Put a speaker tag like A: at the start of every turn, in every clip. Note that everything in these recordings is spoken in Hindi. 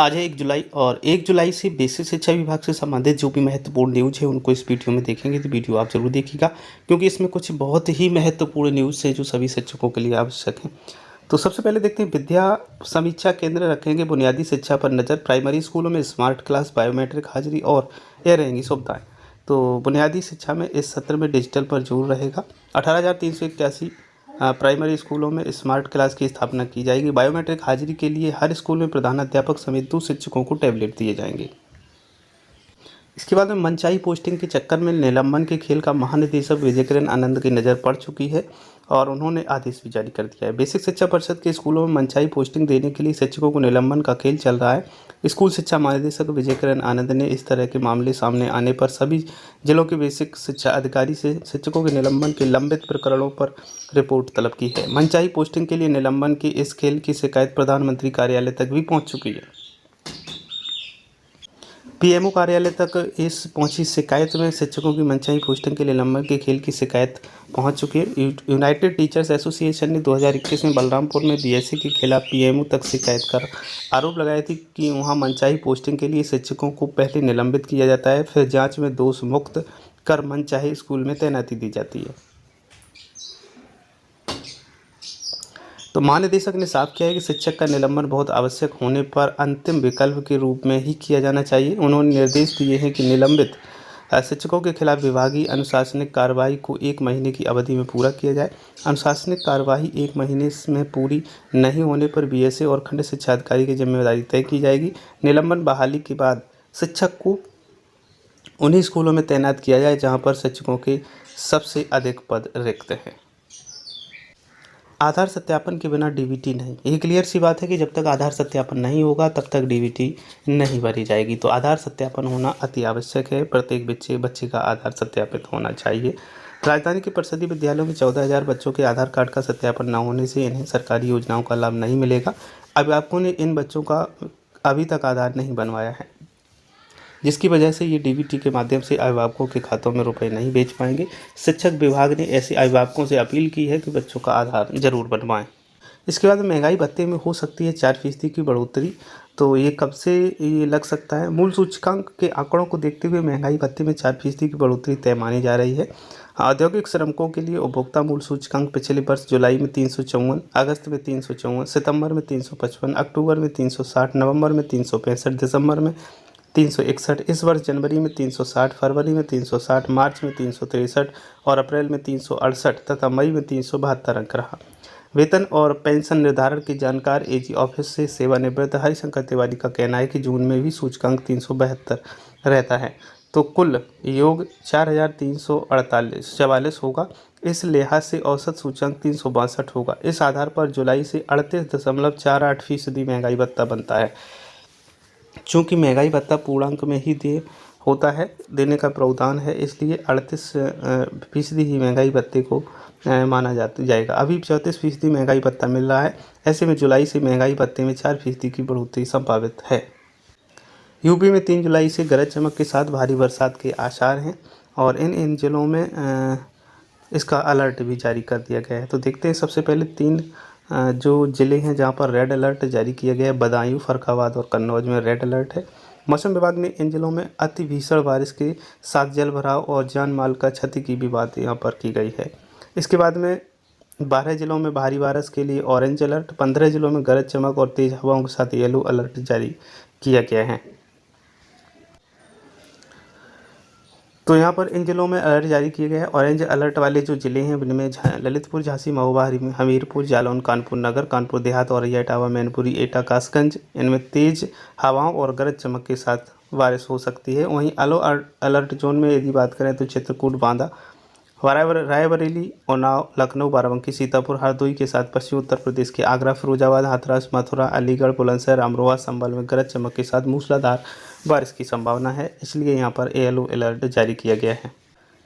A: आज है 1 जुलाई और 1 जुलाई से बेसिक शिक्षा विभाग से संबंधित जो भी महत्वपूर्ण न्यूज़ है उनको इस वीडियो में देखेंगे, तो वीडियो आप ज़रूर देखिएगा क्योंकि इसमें कुछ बहुत ही महत्वपूर्ण न्यूज़ है जो सभी शिक्षकों के लिए आवश्यक है। तो सबसे पहले देखते हैं, विद्या समीक्षा केंद्र रखेंगे बुनियादी शिक्षा पर नज़र, प्राइमरी स्कूलों में स्मार्ट क्लास, बायोमेट्रिक हाजिरी और यह रहेंगी सुविधाएँ। तो बुनियादी शिक्षा में इस सत्र में डिजिटल पर जोर रहेगा। 18,381 प्राइमरी स्कूलों में स्मार्ट क्लास की स्थापना की जाएगी। बायोमेट्रिक हाजिरी के लिए हर स्कूल में प्रधानाध्यापक समेत 2 शिक्षकों को टैबलेट दिए जाएंगे। इसके बाद में मनचाही पोस्टिंग के चक्कर में निलंबन के खेल का महानिदेशक विजय किरण आनंद की नज़र पड़ चुकी है और उन्होंने आदेश भी जारी कर दिया है। बेसिक शिक्षा परिषद के स्कूलों में मनचाही पोस्टिंग देने के लिए शिक्षकों को निलंबन का खेल चल रहा है। स्कूल शिक्षा महानिदेशक विजय किरण आनंद ने इस तरह के मामले सामने आने पर सभी जिलों के बेसिक शिक्षा अधिकारी से शिक्षकों के निलंबन के लंबित प्रकरणों पर रिपोर्ट तलब की है। मनचाही पोस्टिंग के लिए निलंबन की इस खेल की शिकायत प्रधानमंत्री कार्यालय तक भी पहुँच चुकी है। पीएमओ कार्यालय तक इस पहुंची शिकायत में शिक्षकों की मनचाही पोस्टिंग के निलंबन के खेल की शिकायत पहुंच चुकी है। यूनाइटेड टीचर्स एसोसिएशन ने 2021 में बलरामपुर में बीएससी के खिलाफ पीएमओ तक शिकायत कर आरोप लगाया थी कि वहां मनचाही पोस्टिंग के लिए शिक्षकों को पहले निलंबित किया जाता है, फिर जाँच में दोष मुक्त कर मनचाही स्कूल में तैनाती दी जाती है। तो महानिदेशक ने साफ किया है कि शिक्षक का निलंबन बहुत आवश्यक होने पर अंतिम विकल्प के रूप में ही किया जाना चाहिए। उन्होंने निर्देश दिए हैं कि निलंबित शिक्षकों के खिलाफ विभागीय अनुशासनिक कार्रवाई को 1 महीने की अवधि में पूरा किया जाए। अनुशासनिक कार्रवाई 1 महीने में पूरी नहीं होने पर बीएसए और खंड शिक्षा अधिकारी की जिम्मेदारी तय की जाएगी। निलंबन बहाली के बाद शिक्षक को उन्हीं स्कूलों में तैनात किया जाए जहाँ पर शिक्षकों के सबसे अधिक पद रिक्त हैं। आधार सत्यापन के बिना डीबीटी नहीं, ये क्लियर सी बात है कि जब तक आधार सत्यापन नहीं होगा तब तक डीबीटी नहीं भरी जाएगी। तो आधार सत्यापन होना अति आवश्यक है। प्रत्येक बच्चे का आधार सत्यापित होना चाहिए। राजधानी के परिषदीय विद्यालयों में 14,000 बच्चों के आधार कार्ड का सत्यापन न होने से इन्हें सरकारी योजनाओं का लाभ नहीं मिलेगा। अभिभावकों ने इन बच्चों का अभी तक आधार नहीं बनवाया है, जिसकी वजह से ये डीबीटी के माध्यम से अभिभावकों के खातों में रुपए नहीं भेज पाएंगे। शिक्षक विभाग ने ऐसे अभिभावकों से अपील की है कि बच्चों का आधार जरूर बनवाएं। इसके बाद महंगाई भत्ते में हो सकती है 4% की बढ़ोतरी। तो ये कब से ये लग सकता है? मूल सूचकांक के आंकड़ों को देखते हुए महंगाई भत्ते में 4% की बढ़ोतरी तय मानी जा रही है। औद्योगिक श्रमिकों के लिए उपभोक्ता मूल सूचकांक पिछले वर्ष जुलाई में 354, अगस्त में 354, सितंबर में 355, अक्टूबर में 360, नवंबर में 365, दिसंबर में 361, इस वर्ष जनवरी में 360, फरवरी में 360, मार्च में 363 और अप्रैल में 368 तथा मई में 372 अंक रहा। वेतन और पेंशन निर्धारण की जानकार एजी ऑफिस से सेवानिवृत्त हरिशंकर तिवारी का कहना है कि जून में भी सूचकांक 372 रहता है, तो कुल योग 4,344 होगा। इस लिहाज से औसत सूचकांक 362 होगा। इस आधार पर जुलाई से 38.48% महंगाई भत्ता बनता है। चूँकि महंगाई भत्ता पूर्णांक में ही होता है, देने का प्रावधान है, इसलिए 38% ही महंगाई भत्ते को माना जाएगा। अभी 34% महंगाई भत्ता मिल रहा है। ऐसे में जुलाई से महंगाई भत्ते में 4% की बढ़ोतरी संभावित है। यूपी में 3 जुलाई से गरज चमक के साथ भारी बरसात के आसार हैं और इन जिलों में इसका अलर्ट भी जारी कर दिया गया है। तो देखते हैं, सबसे पहले 3 जो ज़िले हैं जहां पर रेड अलर्ट जारी किया गया है, बदायूं, फर्रुखाबाद और कन्नौज में रेड अलर्ट है। मौसम विभाग ने इन जिलों में अति भीषण बारिश के साथ जल भराव और जान माल का क्षति की भी बात यहां पर की गई है। इसके बाद में 12 जिलों में भारी बारिश के लिए ऑरेंज अलर्ट, 15 जिलों में गरज चमक और तेज़ हवाओं के साथ येलो अलर्ट जारी किया गया है। तो यहाँ पर इन जिलों में अलर्ट जारी किए गए हैं। ऑरेंज अलर्ट वाले जो ज़िले हैं उनमें ललितपुर, झांसी, महोबा, हमीरपुर, जालौन, कानपुर नगर, कानपुर देहात, औरैया, इटावा, मैनपुरी, एटा, कासगंज, इनमें तेज़ हवाओं और गरज चमक के साथ बारिश हो सकती है। वहीं येलो अलर्ट जोन में यदि बात करें तो चित्रकूट, बांदा, रायबरेली, उन्नाव, लखनऊ, बाराबंकी, सीतापुर, हरदोई के साथ पश्चिमी उत्तर प्रदेश के आगरा, फिरोजाबाद, हाथरस, मथुरा, अलीगढ़, बुलंदशहर, अमरोहा, संभल में गरज चमक के साथ मूसलाधार बारिश की संभावना है, इसलिए यहाँ पर येलो अलर्ट जारी किया गया है।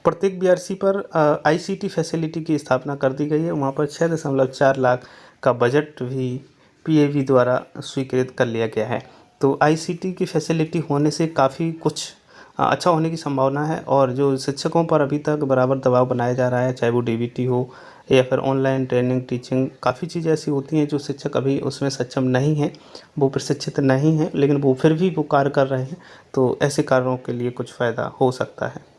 A: प्रत्येक बीआरसी पर आईसीटी फैसिलिटी की स्थापना कर दी गई है। वहाँ पर 6.4 लाख का बजट भी पीएवी द्वारा स्वीकृत कर लिया गया है। तो आईसीटी की फैसिलिटी होने से काफ़ी कुछ अच्छा होने की संभावना है और जो शिक्षकों पर अभी तक बराबर दबाव बनाया जा रहा है, चाहे वो डीबीटी हो या फिर ऑनलाइन ट्रेनिंग टीचिंग काफ़ी चीज़ें ऐसी होती हैं जो शिक्षक अभी उसमें सक्षम नहीं हैं, वो प्रशिक्षित नहीं हैं, लेकिन वो फिर भी वो कार्य कर रहे हैं, तो ऐसे कार्यों के लिए कुछ फ़ायदा हो सकता है।